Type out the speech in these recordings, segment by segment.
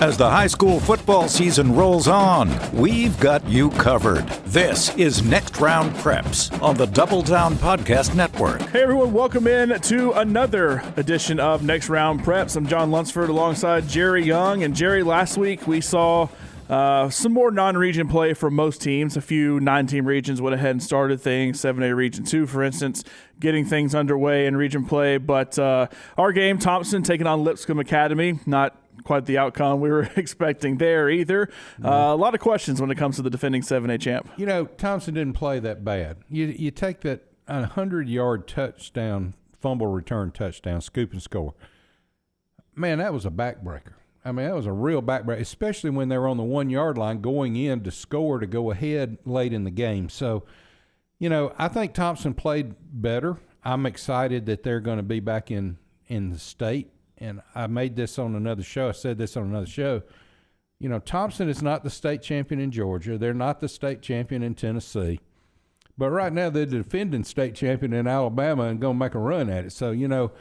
As the high school football season rolls on, we've got you covered. This is Next Round Preps on the Double Down Podcast Network. Hey everyone, welcome in to another edition of Next Round Preps. I'm John Lunceford alongside Jerry Young. And Jerry, last week we saw some more non-region play from most teams. A few 9-team regions went ahead and started things. 7A Region 2, for instance, getting things underway in region play. But our game, Thompson taking on Lipscomb Academy, not quite the outcome we were expecting there either. A lot of questions when it comes to the defending 7A champ. You know, Thompson didn't play that bad. You take that 100-yard touchdown, fumble return touchdown, scoop and score. Man, that was a backbreaker. I mean, that was a real backbreaker, especially when they were on the 1-yard line going in to score to go ahead late in the game. So, you know, I think Thompson played better. I'm excited that they're going to be back in the state. And I made this on another show. I said this on another show. You know, Thompson is not the state champion in Georgia. They're not the state champion in Tennessee. But right now they're the defending state champion in Alabama and going to make a run at it. So, you know,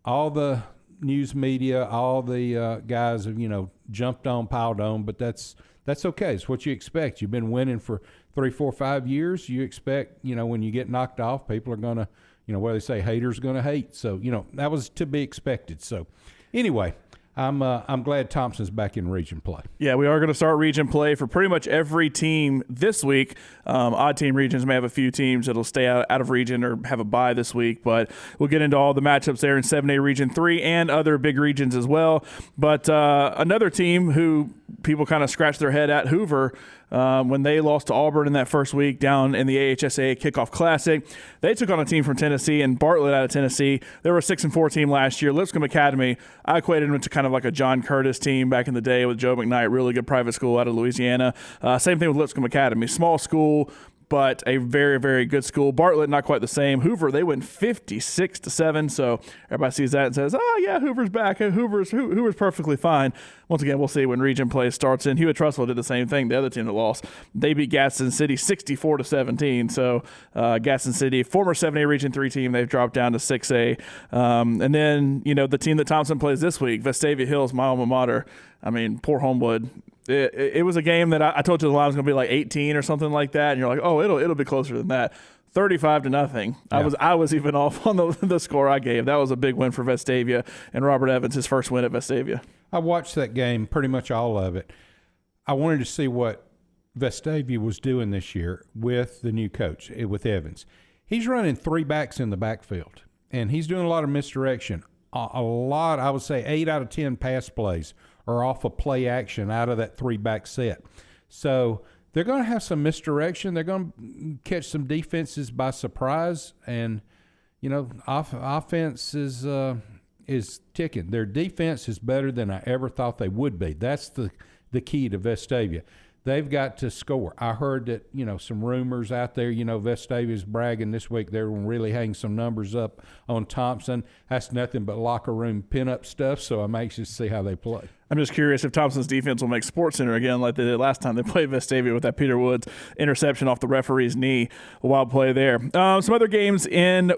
all the news media, all the guys have, you know, jumped on, piled on. But that's okay. It's what you expect. You've been winning for 3, 4, 5 years. You expect, you know, when you get knocked off, people are going to, you know, where they say haters going to hate. So, you know, that was to be expected. So, anyway, I'm glad Thompson's back in region play. Yeah, we are going to start region play for pretty much every team this week. Odd team regions may have a few teams that'll stay out of region or have a bye this week, but we'll get into all the matchups there in 7A Region 3 and other big regions as well. But another team who people kind of scratch their head at, Hoover, when they lost to Auburn in that first week down in the AHSAA Kickoff Classic. They took on a team from Tennessee and Bartlett out of Tennessee. They were a 6-4 team last year. Lipscomb Academy, I equated them to kind of like a John Curtis team back in the day with Joe McKnight, really good private school out of Louisiana. Same thing with Lipscomb Academy. Small school, but a very, very good school. Bartlett, not quite the same. Hoover, they win 56-7. So everybody sees that and says, "Oh yeah, Hoover's back. Hoover's perfectly fine." Once again, we'll see when region play starts. And Hewitt-Trussville did the same thing. The other team that lost, they beat Gadsden City 64-17. So Gadsden City, former 7A Region 3 team, they've dropped down to 6A. And then, you know, the team that Thompson plays this week, Vestavia Hills, my alma mater. I mean, poor Homewood. It was a game that I told you the line was going to be like 18 or something like that, and you're like, oh, it'll be closer than that. 35-0. Yeah. I was even off on the score I gave. That was a big win for Vestavia, and Robert Evans, his first win at Vestavia. I watched that game, pretty much all of it. I wanted to see what Vestavia was doing this year with the new coach, with Evans. He's running 3 backs in the backfield, and he's doing a lot of misdirection. A lot, I would say 8 out of 10 pass plays are off of play action out of that 3-back set. So they're going to have some misdirection. They're going to catch some defenses by surprise. And, you know, offense is ticking. Their defense is better than I ever thought they would be. That's the key to Vestavia. They've got to score. I heard that, you know, some rumors out there, you know, Vestavia's bragging this week. They're really hanging some numbers up on Thompson. That's nothing but locker room pinup stuff, so I'm anxious to see how they play. I'm just curious if Thompson's defense will make SportsCenter again like they did last time they played Vestavia with that Peter Woods interception off the referee's knee. A wild play there. Some other games in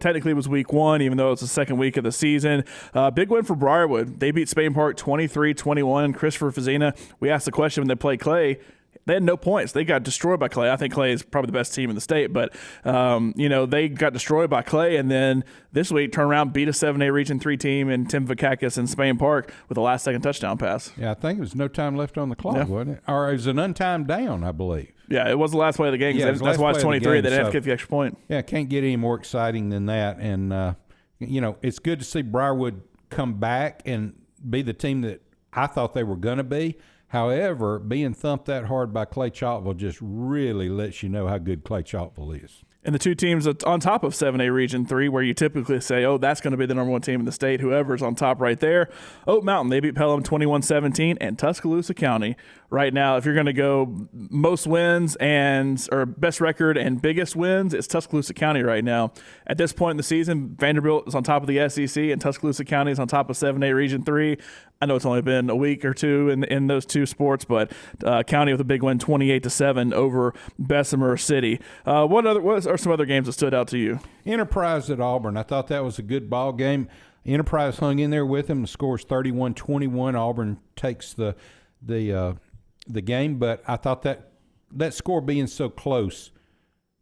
technically it was week 1, even though it's the second week of the season. Big win for Briarwood. They beat Spain Park 23-21. Christopher Fazina, we asked the question when they played Clay. They had no points. They got destroyed by Clay. I think Clay is probably the best team in the state, but, you know, they got destroyed by Clay, and then this week turn around, beat a 7A Region 3 team in Tim Vakakis in Spain Park with a last-second touchdown pass. Yeah, I think it was no time left on the clock, wasn't it? Or it was an untimed down, I believe. Yeah, it was the last play of the game. Yeah, that's why it's 23. They didn't have to get the extra point. Yeah, can't get any more exciting than that. And, you know, it's good to see Briarwood come back and be the team that I thought they were going to be. However, being thumped that hard by Clay Chalkville just really lets you know how good Clay Chalkville is. And the two teams on top of 7A Region 3, where you typically say, oh, that's going to be the number one team in the state, whoever's on top right there. Oak Mountain, they beat Pelham 21-17, and Tuscaloosa County right now, if you're going to go most wins or best record and biggest wins, it's Tuscaloosa County right now. At this point in the season, Vanderbilt is on top of the SEC, and Tuscaloosa County is on top of 7A Region 3. I know it's only been a week or two in those two sports, but County with a big win, 28-7 over Bessemer City. What are are some other games that stood out to you? Enterprise at Auburn. I thought that was a good ball game. Enterprise hung in there with them. The score is 31-21. Auburn takes the game, but I thought that score being so close,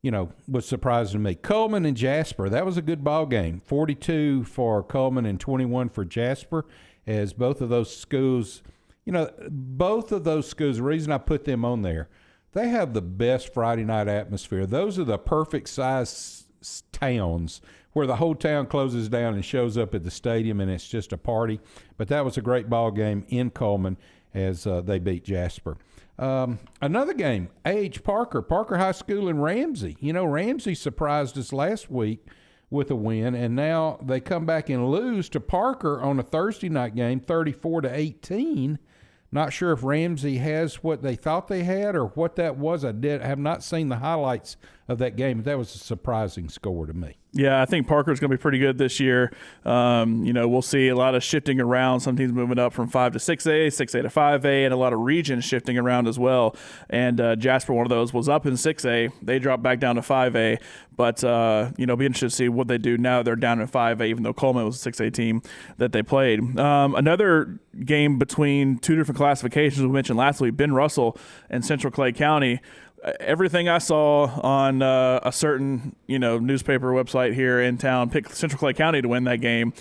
was surprising to me. Coleman and Jasper, that was a good ball game. 42 for Coleman and 21 for Jasper, as both of those schools, the reason I put them on there, they have the best Friday night atmosphere. Those are the perfect size towns where the whole town closes down and shows up at the stadium and it's just a party. But that was a great ball game in Coleman as they beat Jasper. Another game, Parker High School in Ramsey. Ramsey surprised us last week with a win, and now they come back and lose to Parker on a Thursday night game, 34-18. Not sure if Ramsey has what they thought they had or what that was. I have not seen the highlights of that game, but that was a surprising score to me. Yeah, I think Parker's going to be pretty good this year. We'll see a lot of shifting around. Some teams moving up from 5 to 6A, 6A to 5A, and a lot of regions shifting around as well. And Jasper, one of those, was up in 6A. They dropped back down to 5A. But, be interested to see what they do now. They're down in 5A, even though Coleman was a 6A team that they played. Another game between two different classifications we mentioned last week, Ben Russell and Central Clay County. Everything I saw on a certain newspaper website here in town picked Central Clay County to win that game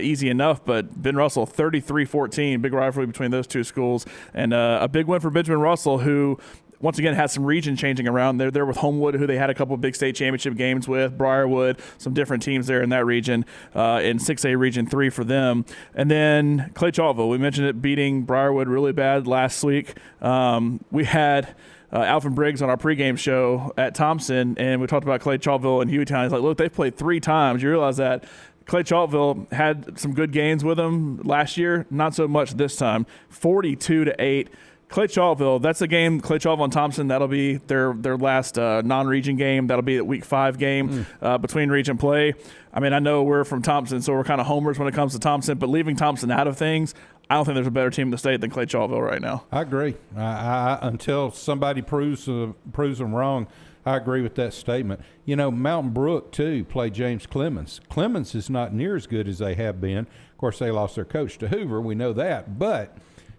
easy enough, but Ben Russell 33-14, big rivalry between those two schools, and a big win for Benjamin Russell, who once again had some region changing around. They're there with Homewood, who they had a couple of big state championship games with, Briarwood, some different teams there in that region, in 6A Region 3 for them. And then Clay Chaltville, we mentioned it beating Briarwood really bad last week. We had Alvin Briggs on our pregame show at Thompson, and we talked about Clay Chaltville and Hueytown. He's like, look, they've played 3 times. You realize that Clay Chaltville had some good games with them last year, not so much this time. 42-8. Clay Chaltville, that's a game, Clay Chaltville and Thompson, that'll be their last non-region game. That'll be a week 5 game between region play. I mean, I know we're from Thompson, so we're kind of homers when it comes to Thompson, but leaving Thompson out of things, I don't think there's a better team in the state than Clay Chaltville right now. I agree. Until somebody proves them wrong, I agree with that statement. Mountain Brook, too, played James Clemens. Clemens is not near as good as they have been. Of course, they lost their coach to Hoover. We know that. But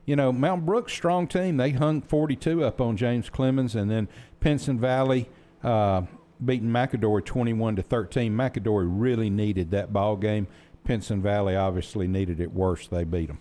Mountain Brook's strong team. They hung 42 up on James Clemens, and then Pinson Valley beating McAdory 21-13. McAdory really needed that ball game. Pinson Valley obviously needed it worse. They beat them.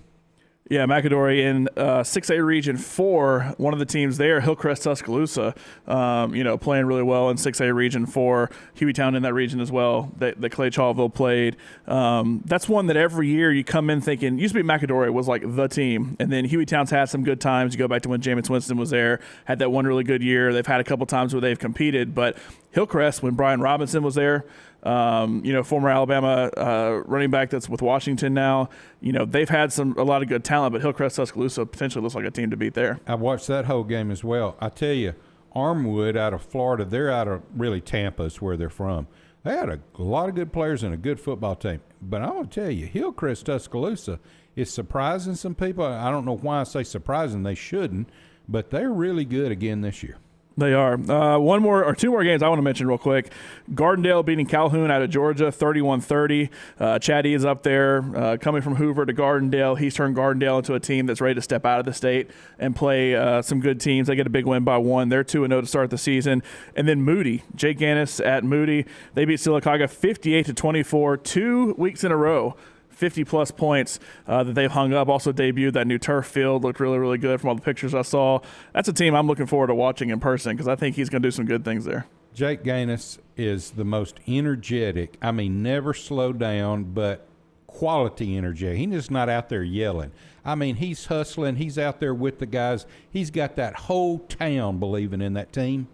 Yeah, McAdory in 6A Region 4, one of the teams there, Hillcrest Tuscaloosa, playing really well in 6A Region 4. Hueytown in that region as well that Clay Chaltville played. That's one that every year you come in thinking, used to be McAdory was like the team, and then Hueytown's had some good times. You go back to when Jameis Winston was there, had that one really good year. They've had a couple times where they've competed, but Hillcrest, when Brian Robinson was there, former Alabama running back that's with Washington now. They've had a lot of good talent, but Hillcrest Tuscaloosa potentially looks like a team to beat there. I watched that whole game as well. I tell you, Armwood out of Florida, they're out of really Tampa is where they're from. They had a lot of good players and a good football team. But I want to tell you, Hillcrest Tuscaloosa is surprising some people. I don't know why I say surprising. They shouldn't, but they're really good again this year. They are. Two more games I want to mention real quick. Gardendale beating Calhoun out of Georgia, 31-30. Chatty is up there, coming from Hoover to Gardendale. He's turned Gardendale into a team that's ready to step out of the state and play some good teams. They get a big win by 1. They're 2-0 to start the season. And then Moody, Jake Gannis at Moody. They beat Sylacauga 58-24, 2 weeks in a row. 50-plus points that they've hung up. Also debuted that new turf field. Looked really, really good from all the pictures I saw. That's a team I'm looking forward to watching in person because I think he's going to do some good things there. Jake Gaines is the most energetic. I mean, never slow down, but quality energy. He's just not out there yelling. I mean, he's hustling. He's out there with the guys. He's got that whole town believing in that team.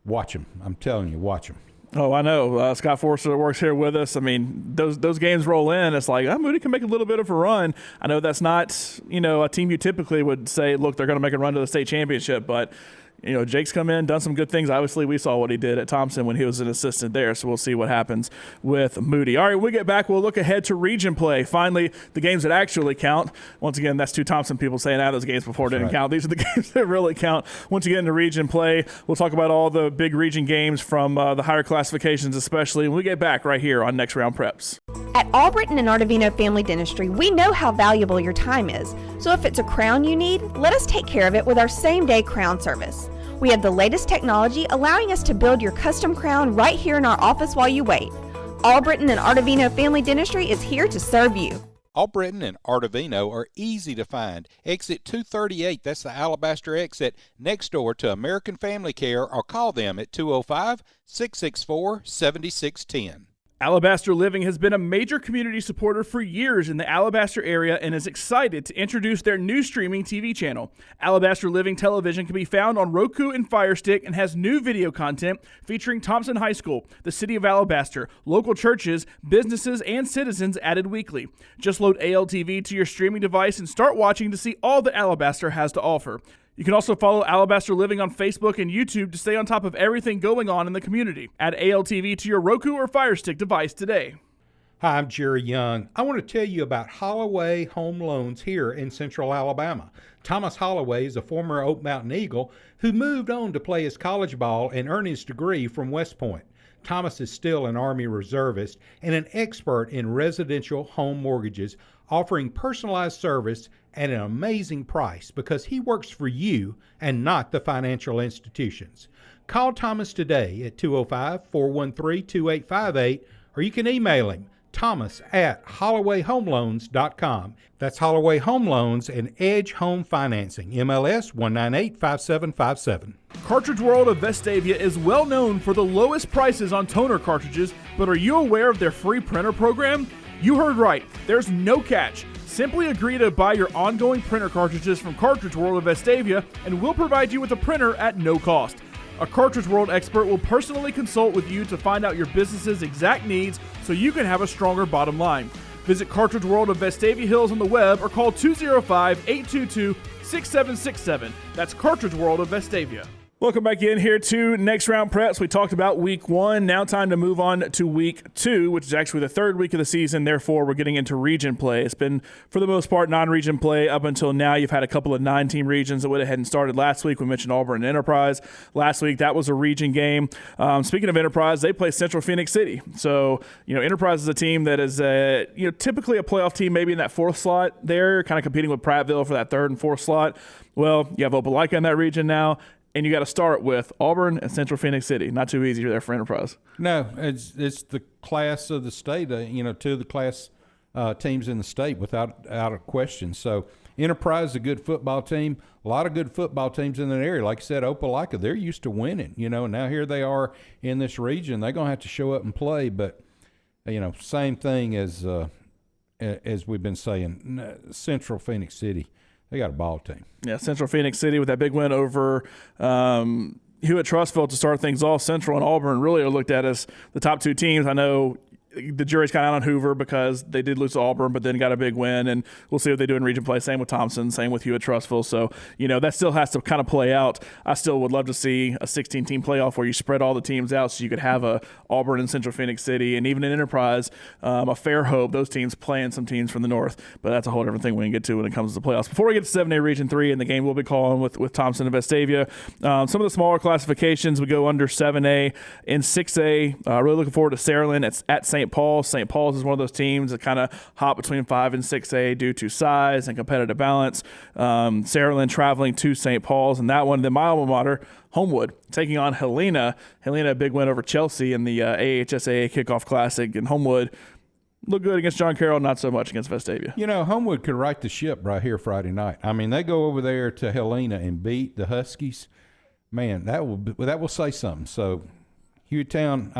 Watch him. I'm telling you, watch him. Oh, I know. Scott Forster works here with us. I mean, those games roll in. It's like, Moody can make a little bit of a run. I know that's not, a team you typically would say, look, they're going to make a run to the state championship. But, Jake's come in, done some good things. Obviously, we saw what he did at Thompson when he was an assistant there, so we'll see what happens with Moody. All right, when we get back, we'll look ahead to region play. Finally, the games that actually count. Once again, that's two Thompson people saying those games before didn't count. These are the games that really count. Once you get into region play, we'll talk about all the big region games from the higher classifications especially when we get back right here on Next Round Preps. At Albritton and Artavino Family Dentistry, we know how valuable your time is. So if it's a crown you need, let us take care of it with our same-day crown service. We have the latest technology allowing us to build your custom crown right here in our office while you wait. Albritton and Artavino Family Dentistry is here to serve you. Albritton and Artavino are easy to find. Exit 238, that's the Alabaster exit, next door to American Family Care, or call them at 205-664-7610. Alabaster Living has been a major community supporter for years in the Alabaster area and is excited to introduce their new streaming TV channel. Alabaster Living Television can be found on Roku and Fire Stick and has new video content featuring Thompson High School, the city of Alabaster, local churches, businesses, and citizens added weekly. Just load ALTV to your streaming device and start watching to see all that Alabaster has to offer. You can also follow Alabaster Living on Facebook and YouTube to stay on top of everything going on in the community. Add ALTV to your Roku or Fire Stick device today. Hi, I'm Jerry Young. I want to tell you about Holloway Home Loans here in Central Alabama. Thomas Holloway is a former Oak Mountain Eagle who moved on to play his college ball and earn his degree from West Point. Thomas is still an Army reservist and an expert in residential home mortgages, offering personalized service at an amazing price because he works for you and not the financial institutions. Call Thomas today at 205-413-2858, or you can email him, thomas@hollowayhomeloans.com. That's Holloway Home Loans and Edge Home Financing, MLS 1985757. Cartridge World of Vestavia is well known for the lowest prices on toner cartridges, but are you aware of their free printer program? You heard right. There's no catch. Simply agree to buy your ongoing printer cartridges from Cartridge World of Vestavia, and we'll provide you with a printer at no cost. A Cartridge World expert will personally consult with you to find out your business's exact needs so you can have a stronger bottom line. Visit Cartridge World of Vestavia Hills on the web or call 205-822-6767. That's Cartridge World of Vestavia. Welcome back in here to Next Round Preps. We talked about week one. Now time to move on to week two, which is actually the third week of the season. Therefore, we're getting into region play. It's been, for the most part, non-region play up until now. You've had a couple of 9-team regions that went ahead and started last week. We mentioned Auburn and Enterprise. Last week, that was a region game. Speaking of Enterprise, they play Central Phoenix City. So, Enterprise is a team that is, typically a playoff team, maybe in that fourth slot there, kind of competing with Prattville for that third and fourth slot. Well, you have Opelika in that region now. And you got to start with Auburn and Central Phoenix City. Not too easy there for Enterprise. No, it's the class of the state. Two of the class teams in the state without a question. So Enterprise is a good football team. A lot of good football teams in that area. Like I said, Opelika, they're used to winning. And now here they are in this region. They're going to have to show up and play. But same thing as we've been saying. Central Phoenix City. They got a ball team. Yeah, Central Phoenix City with that big win over Hewitt-Trussville to start things off. Central and Auburn really are looked at as the top two teams. I know the jury's kind of out on Hoover because they did lose to Auburn, but then got a big win, and we'll see what they do in region play. Same with Thompson, same with Hewitt-Trussville. So, that still has to kind of play out. I still would love to see a 16-team playoff where you spread all the teams out so you could have a Auburn and Central Phoenix City, and even in Enterprise, a fair hope, those teams playing some teams from the north. But that's a whole different thing we can get to when it comes to the playoffs. Before we get to 7A Region 3 and the game we'll be calling with Thompson and Vestavia, some of the smaller classifications, we go under 7A and 6A. Really looking forward to Saraland. It's at St. Paul. St. Paul's is one of those teams that kind of hop between 5 and 6A due to size and competitive balance. Saraland traveling to St. Paul's, and that one, the my alma mater, Homewood, taking on Helena. Helena, a big win over Chelsea in the AHSAA Kickoff Classic, and Homewood looked good against John Carroll, not so much against Vestavia. Homewood could right the ship right here Friday night. I mean, they go over there to Helena and beat the Huskies. Man, that will say something. So, Hewtown,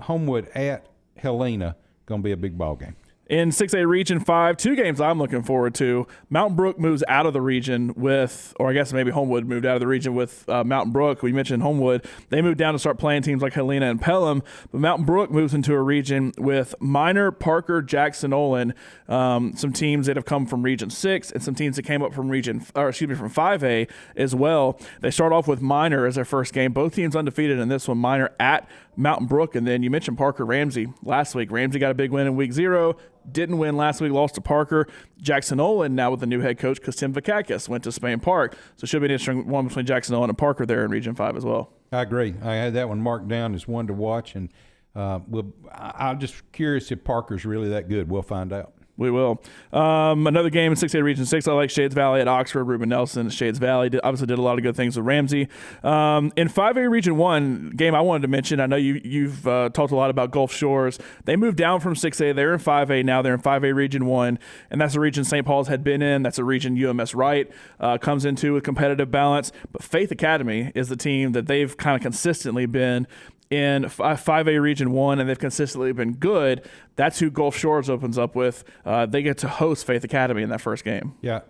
Homewood at Helena, going to be a big ball game. In 6A Region 5, 2 games I'm looking forward to. Mountain Brook moves out of the region with, or I guess maybe Homewood moved out of the region with Mountain Brook. We mentioned Homewood. They moved down to start playing teams like Helena and Pelham. But Mountain Brook moves into a region with Minor, Parker, Jackson, Olin, some teams that have come from Region 6 and some teams that came up from from 5A as well. They start off with Minor as their first game. Both teams undefeated in this one. Minor at Mountain Brook. And then you mentioned Parker Ramsey last week. Ramsey got a big win in week 0. Didn't win last week, lost to Parker. Jackson Olin now with the new head coach because Tim Vakakis went to Spain Park. So it should be an interesting one between Jackson Olin and Parker there in Region 5 as well. I agree. I had that one marked down as one to watch, and I'm just curious if Parker's really that good. We'll find out. We will. Another game in 6A Region 6. I like Shades Valley at Oxford. Ruben Nelson at Shades Valley obviously did a lot of good things with Ramsey. In 5A Region 1, game I wanted to mention, I know you've talked a lot about Gulf Shores. They moved down from 6A. They're in 5A now. They're in 5A Region 1, and that's a region St. Paul's had been in. That's a region UMS Wright comes into with competitive balance. But Faith Academy is the team that they've kind of consistently been in 5A Region 1, and they've consistently been good. That's who Gulf Shores opens up with. They get to host Faith Academy in that first game. Yeah,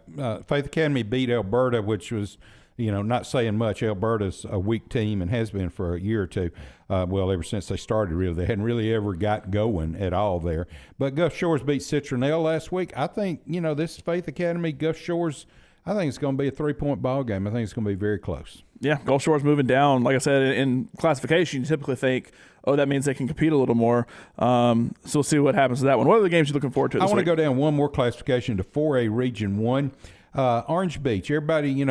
Faith Academy beat Alberta, which was, not saying much. Alberta's a weak team and has been for a year or two. Well, ever since they started, really. They hadn't really ever got going at all there. But Gulf Shores beat Citronelle last week. I think, this Faith Academy, Gulf Shores, I think it's going to be a 3-point ball game. I think it's going to be very close. Yeah, Gulf Shores moving down. Like I said, in classification, you typically think, that means they can compete a little more. So we'll see what happens to that one. What are the games you're looking forward to this week? I want to go down one more classification to 4A Region 1. Orange Beach. Everybody,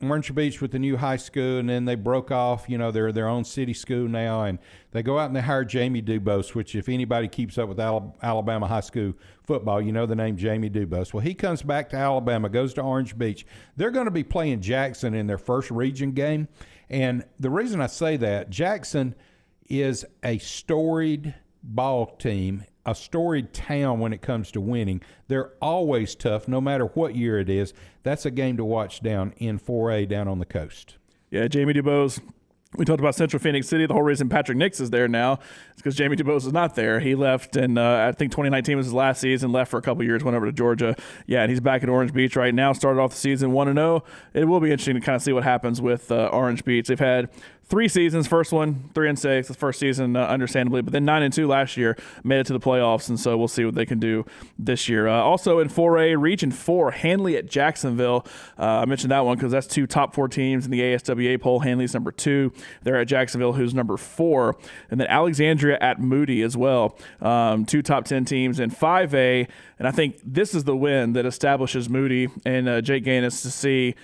Orange Beach with the new high school, and then they broke off, they're their own city school now, and they go out and they hire Jamie Dubose, which if anybody keeps up with Alabama high school football, you know the name Jamie Dubose. Well, he comes back to Alabama, goes to Orange Beach. They're going to be playing Jackson in their first region game, and the reason I say that, Jackson is a storied ball team, a storied town when it comes to winning. They're always tough, no matter what year it is. That's a game to watch down in 4A down on the coast. Yeah, Jamie Dubose. We talked about Central Phoenix City. The whole reason Patrick Nix is there now is because Jamie Dubose is not there. He left, and I think 2019 was his last season, left for a couple years, went over to Georgia. Yeah, and he's back at Orange Beach right now, started off the season 1-0. It will be interesting to kind of see what happens with Orange Beach. They've had 3 seasons. First one, 3-6. The first season, understandably, but then 9-2 last year, made it to the playoffs, and so we'll see what they can do this year. Also in 4A, Region 4, Handley at Jacksonville. I mentioned that one because that's 2 top 4 teams in the AHSAA poll. Handley's number 2. They're at Jacksonville, who's number 4. And then Alexandria at Moody as well. 2 top 10 teams in 5A, and I think this is the win that establishes Moody and Jake Gaines to see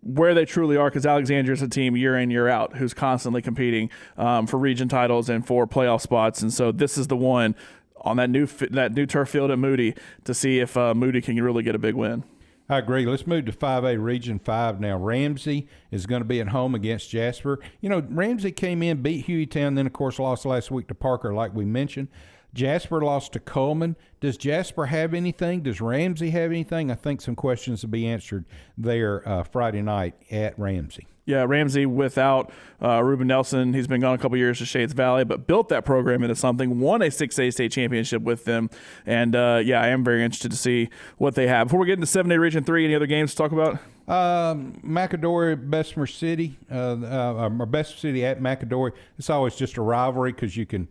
where they truly are, because Alexandria is a team year in, year out who's constantly competing for region titles and for playoff spots. And so this is the one on that new turf field at Moody to see if Moody can really get a big win. I agree. Let's move to 5A Region 5 now. Ramsey is going to be at home against Jasper. Ramsey came in, beat Hueytown, then, of course, lost last week to Parker, like we mentioned. Jasper lost to Coleman. Does Jasper have anything? Does Ramsey have anything? I think some questions will be answered there Friday night at Ramsey. Yeah, Ramsey without Ruben Nelson. He's been gone a couple years to Shades Valley, but built that program into something, won a 6A state championship with them. And, I am very interested to see what they have. Before we get into 7A Region 3, any other games to talk about? McAdory, Bessemer City, or Bessemer City at McAdory. It's always just a rivalry because you can,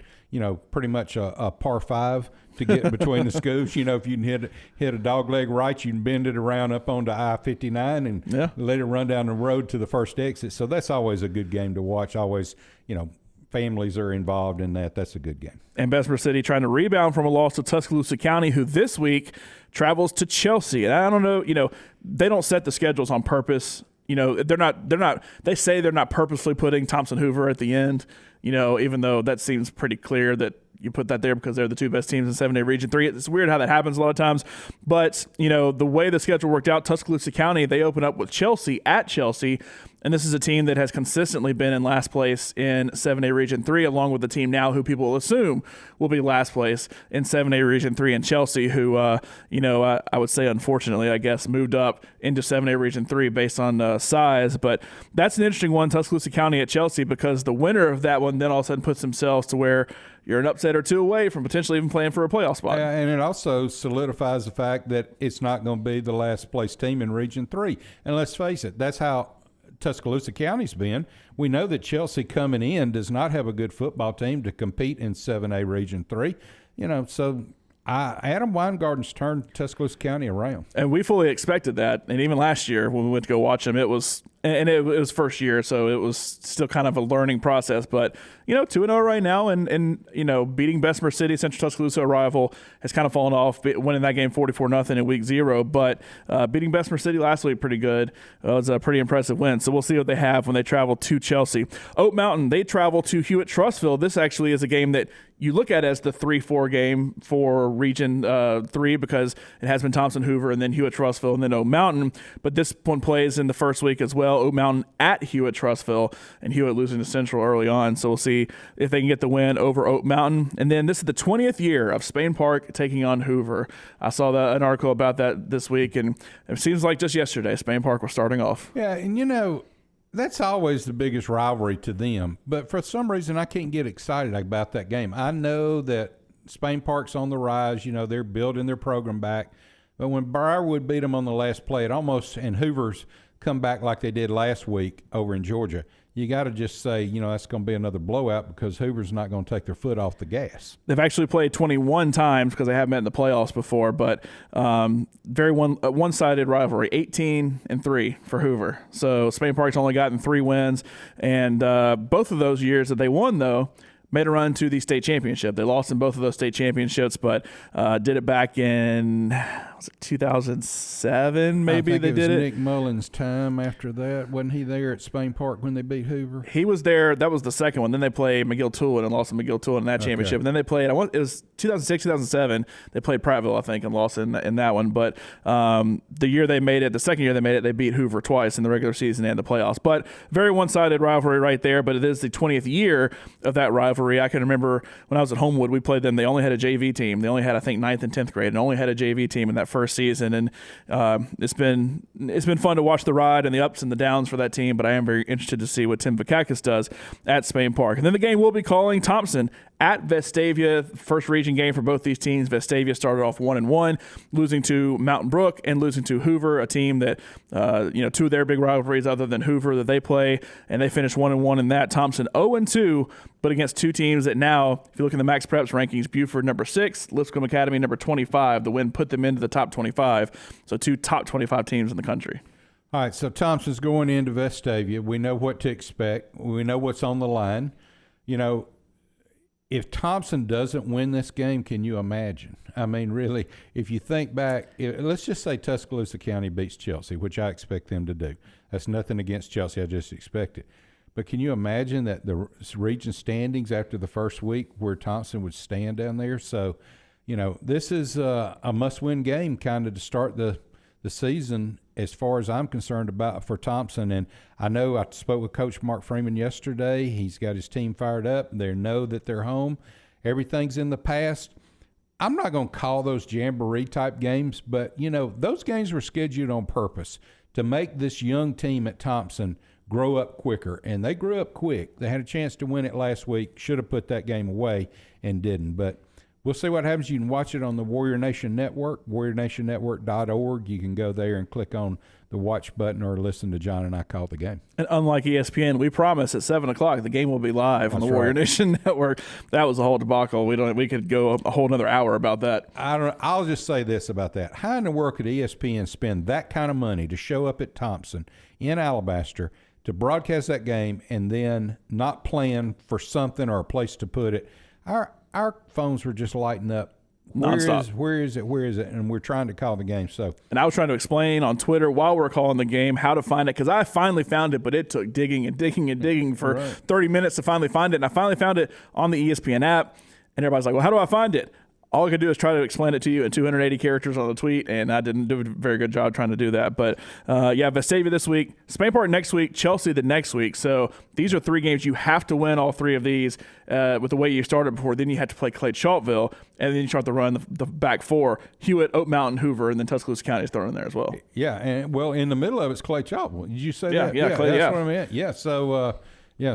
pretty much a par 5 to get between the schools. If you can hit a dog leg right, you can bend it around up onto I-59 and let it run down the road to the first exit. So that's always a good game to watch. Always, families are involved in that. That's a good game. And Bessemer City trying to rebound from a loss to Tuscaloosa County, who this week travels to Chelsea. And I don't know, they don't set the schedules on purpose. They say they're not purposely putting Thompson Hoover at the end, even though that seems pretty clear that you put that there because they're the 2 best teams in 7A Region 3. It's weird how that happens a lot of times. But, the way the schedule worked out, Tuscaloosa County, they open up with Chelsea at Chelsea. And this is a team that has consistently been in last place in 7A Region 3, along with the team now who people will assume will be last place in 7A Region 3 in Chelsea, who, I would say, unfortunately, I guess, moved up into 7A Region 3 based on size. But that's an interesting one, Tuscaloosa County at Chelsea, because the winner of that one then all of a sudden puts themselves to where you're an upset or two away from potentially even playing for a playoff spot. And it also solidifies the fact that it's not going to be the last place team in Region 3. And let's face it, that's how Tuscaloosa County's been. We know that Chelsea coming in does not have a good football team to compete in 7A Region 3. So Adam Weingarten's turned Tuscaloosa County around. And we fully expected that. And even last year when we went to go watch them, it was first year, so it was still kind of a learning process. But, 2-0 right now, and beating Bessemer City, Central Tuscaloosa, a rival, has kind of fallen off, winning that game 44-0 in week 0. But beating Bessemer City last week pretty good. It was a pretty impressive win. So we'll see what they have when they travel to Chelsea. Oak Mountain, they travel to Hewitt-Trussville. This actually is a game that you look at as the 3-4 game for Region 3 because it has been Thompson, Hoover, and then Hewitt-Trussville, and then Oak Mountain. But this one plays in the first week as well. Oak Mountain at Hewitt-Trussville, and Hewitt losing to Central early on. So we'll see if they can get the win over Oak Mountain. And then this is the 20th year of Spain Park taking on Hoover. I saw an article about that this week, and it seems like just yesterday Spain Park was starting off. Yeah, and that's always the biggest rivalry to them. But for some reason, I can't get excited about that game. I know that Spain Park's on the rise. They're building their program back. But when Briarwood beat them on the last play, and Hoover's come back like they did last week over in Georgia, you got to just say, that's going to be another blowout because Hoover's not going to take their foot off the gas. They've actually played 21 times because they haven't met in the playoffs before, but very one-sided rivalry, 18-3 for Hoover. So Spain Park's only gotten 3 wins, and both of those years that they won, though, made a run to the state championship. They lost in both of those state championships, but did it back in, was it 2007 maybe they did it? Nick Mullins' time after that. Wasn't he there at Spain Park when they beat Hoover? He was there. That was the second one. Then they played McGill-Tulane and lost to McGill-Tulane in that championship. And then they played, it was 2006, 2007. They played Prattville, I think, and lost in that one. But the year they made it, the second year they made it, they beat Hoover twice in the regular season and the playoffs. But very one-sided rivalry right there, but it is the 20th year of that rivalry. I can remember when I was at Homewood, we played them. They only had a JV team. They only had, I think, 9th and 10th grade, and only had a JV team in that first season. And it's been fun to watch the ride and the ups and the downs for that team. But I am very interested to see what Tim Vakakis does at Spain Park. And then the game we'll be calling Thompson at Vestavia. First region game for both these teams. Vestavia started off 1-1, losing to Mountain Brook and losing to Hoover, a team that 2 of their big rivalries other than Hoover that they play, and they finished 1-1 in that. Thompson 0-2. But against 2 teams that now, if you look in the Max Preps rankings, Buford number 6, Lipscomb Academy number 25. The win put them into the top 25. So 2 top 25 teams in the country. All right, so Thompson's going into Vestavia. We know what to expect. We know what's on the line. If Thompson doesn't win this game, can you imagine? I mean, really, if you think back, let's just say Tuscaloosa County beats Chelsea, which I expect them to do. That's nothing against Chelsea. I just expect it. But can you imagine that the region standings after the first week where Thompson would stand down there? So, this is a must-win game kind of to start the season as far as I'm concerned about for Thompson. And I know I spoke with Coach Mark Freeman yesterday. He's got his team fired up. They know that they're home. Everything's in the past. I'm not going to call those jamboree-type games, but, those games were scheduled on purpose to make this young team at Thompson grow up quicker, and they grew up quick. They had a chance to win it last week, should have put that game away and didn't. But we'll see what happens. You can watch it on the Warrior Nation Network, warriornationnetwork.org. You can go there and click on the watch button or listen to John and I call the game. And unlike ESPN, we promise at 7 o'clock the game will be live on the Warrior Nation Network. That was a whole debacle. We could go a whole another hour about that. I'll just say this about that. How in the world could ESPN spend that kind of money to show up at Thompson in Alabaster to broadcast that game and then not plan for something or a place to put it? Our phones were just lighting up. Nonstop. Where is it? And we're trying to call the game. And I was trying to explain on Twitter while we were calling the game how to find it, because I finally found it, but it took digging for 30 minutes to finally find it. And I finally found it on the ESPN app. And everybody's like, well, how do I find it? all I could do is try to explain it to you in 280 characters on the tweet, and I didn't do a very good job trying to do that. But, Vestavia this week, Spain Park next week, Chelsea the next week. So these are 3 games. You have to win all 3 of these with the way you started before. Then you have to play Clay Chalkville, and then you start to run the back 4, Hewitt, Oak Mountain, Hoover, and then Tuscaloosa County is thrown in there as well. Yeah, and, well, in the middle of it's Clay Chalkville. Did you say that? Yeah, Clay, that's what I meant. Yeah, so,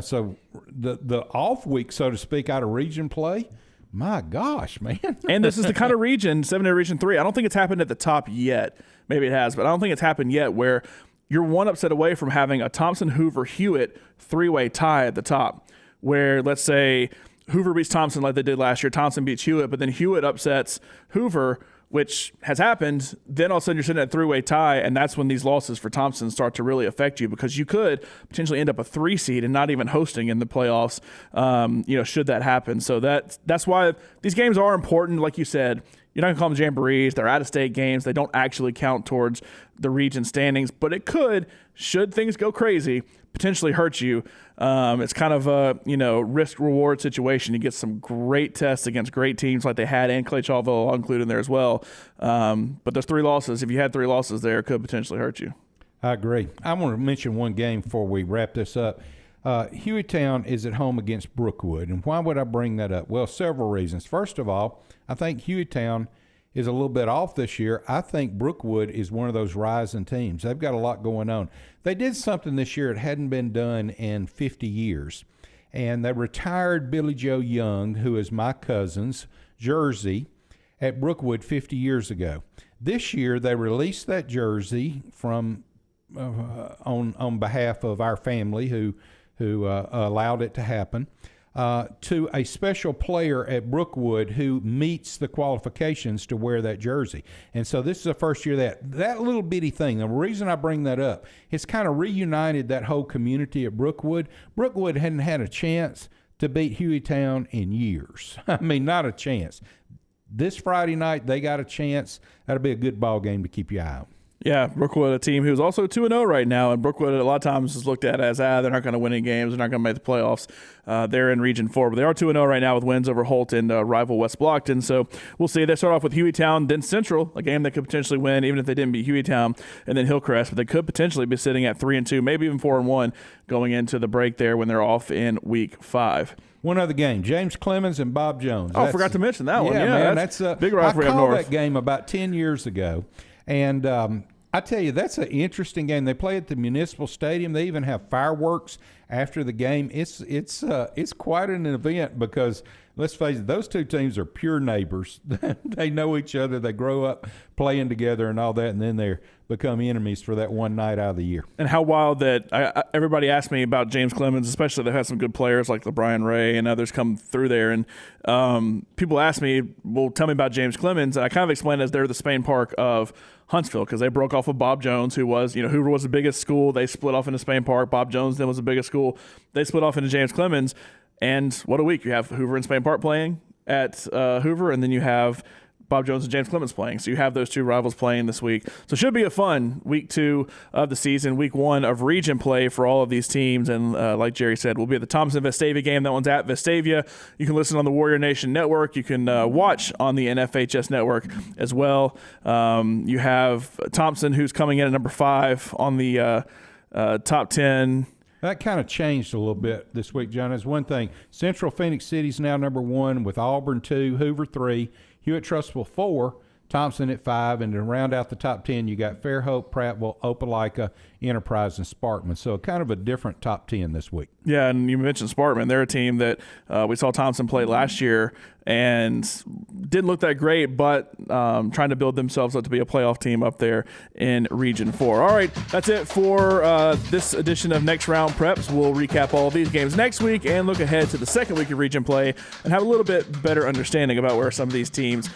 so the off week, so to speak, out of region play, my gosh, man. And this is the kind of region, 7A Region 3, I don't think it's happened at the top yet. Maybe it has, but I don't think it's happened yet where you're one upset away from having a Thompson, Hoover, Hewitt 3-way tie at the top, where let's say Hoover beats Thompson like they did last year, Thompson beats Hewitt, but then Hewitt upsets Hoover, which has happened. Then all of a sudden you're sitting at a 3-way tie, and that's when these losses for Thompson start to really affect you, because you could potentially end up a 3 seed and not even hosting in the playoffs, should that happen. So that's why these games are important. Like you said, you're not going to call them jamborees. They're out-of-state games. They don't actually count towards the region standings, but it could, should things go crazy, potentially hurt you. It's kind of a risk-reward situation. You get some great tests against great teams like they had, and Clay Chalkville included in there as well. But there's 3 losses. If you had 3 losses there, it could potentially hurt you. I agree. I want to mention one game before we wrap this up. Hueytown is at home against Brookwood. And why would I bring that up? Well, several reasons. First of all, I think Hueytown is a little bit off this year. I think Brookwood is one of those rising teams. They've got a lot going on. They did something this year that hadn't been done in 50 years. And they retired Billy Joe Young, who is my cousin's jersey, at Brookwood 50 years ago. This year, they released that jersey from on behalf of our family who allowed it to happen, to a special player at Brookwood who meets the qualifications to wear that jersey. And so this is the first year that little bitty thing. The reason I bring that up, it's kind of reunited that whole community at Brookwood. Brookwood hadn't had a chance to beat Hueytown in years. I mean, not a chance. This Friday night, they got a chance. That'll be a good ball game to keep your eye on. Yeah, Brookwood, a team who's also 2-0 right now, and Brookwood a lot of times is looked at as, they're not going to win any games, they're not going to make the playoffs. They're in Region 4, but they are 2-0 right now with wins over Holt and rival West Blockton. So we'll see. They start off with Hueytown, then Central, a game they could potentially win even if they didn't beat Hueytown, and then Hillcrest, but they could potentially be sitting at 3-2, maybe even 4-1 going into the break there when they're off in Week 5. One other game, James Clemens and Bob Jones. I forgot to mention that one. Yeah, man, that's a big rivalry up north. I called that game about 10 years ago, and I tell you, that's an interesting game. They play at the Municipal Stadium. They even have fireworks after the game. It's quite an event because, let's face it, those two teams are pure neighbors. They know each other. They grow up playing together and all that, and then they become enemies for that one night out of the year. And how wild that everybody asked me about James Clemens, especially they've had some good players like LeBron Ray and others come through there. And people ask me, well, tell me about James Clemens. And I kind of explained as they're the Spain Park of Huntsville because they broke off of Bob Jones, who was, Hoover was the biggest school. They split off into Spain Park. Bob Jones then was the biggest school. They split off into James Clemens. And what a week. You have Hoover and Spain Park playing at Hoover, and then you have Bob Jones and James Clemens playing. So you have those two rivals playing this week. So it should be a fun Week 2 of the season, Week 1 of region play for all of these teams. And like Jerry said, we'll be at the Thompson Vestavia game. That one's at Vestavia. You can listen on the Warrior Nation Network. You can watch on the NFHS Network as well. You have Thompson, who's coming in at number 5 on the top 10. That kind of changed a little bit this week, John. That's one thing. Central Phoenix City's now number 1 with Auburn 2, Hoover 3, Hewitt-Trussville 4, Thompson at 5, and to round out the top 10, you got Fairhope, Prattville, Opelika, Enterprise, and Sparkman. So kind of a different top 10 this week. Yeah, and you mentioned Sparkman. They're a team that we saw Thompson play last year and didn't look that great, but trying to build themselves up to be a playoff team up there in Region 4. All right, that's it for this edition of Next Round Preps. We'll recap all of these games next week and look ahead to the second week of region play and have a little bit better understanding about where some of these teams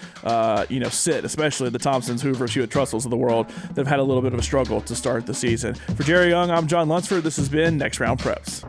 sit, especially the Thompsons, Hoovers, Hewitt-Trussvilles of the world that have had a little bit of a struggle to start the season. For Jerry Young, I'm John Lunceford. This has been Next Round Preps.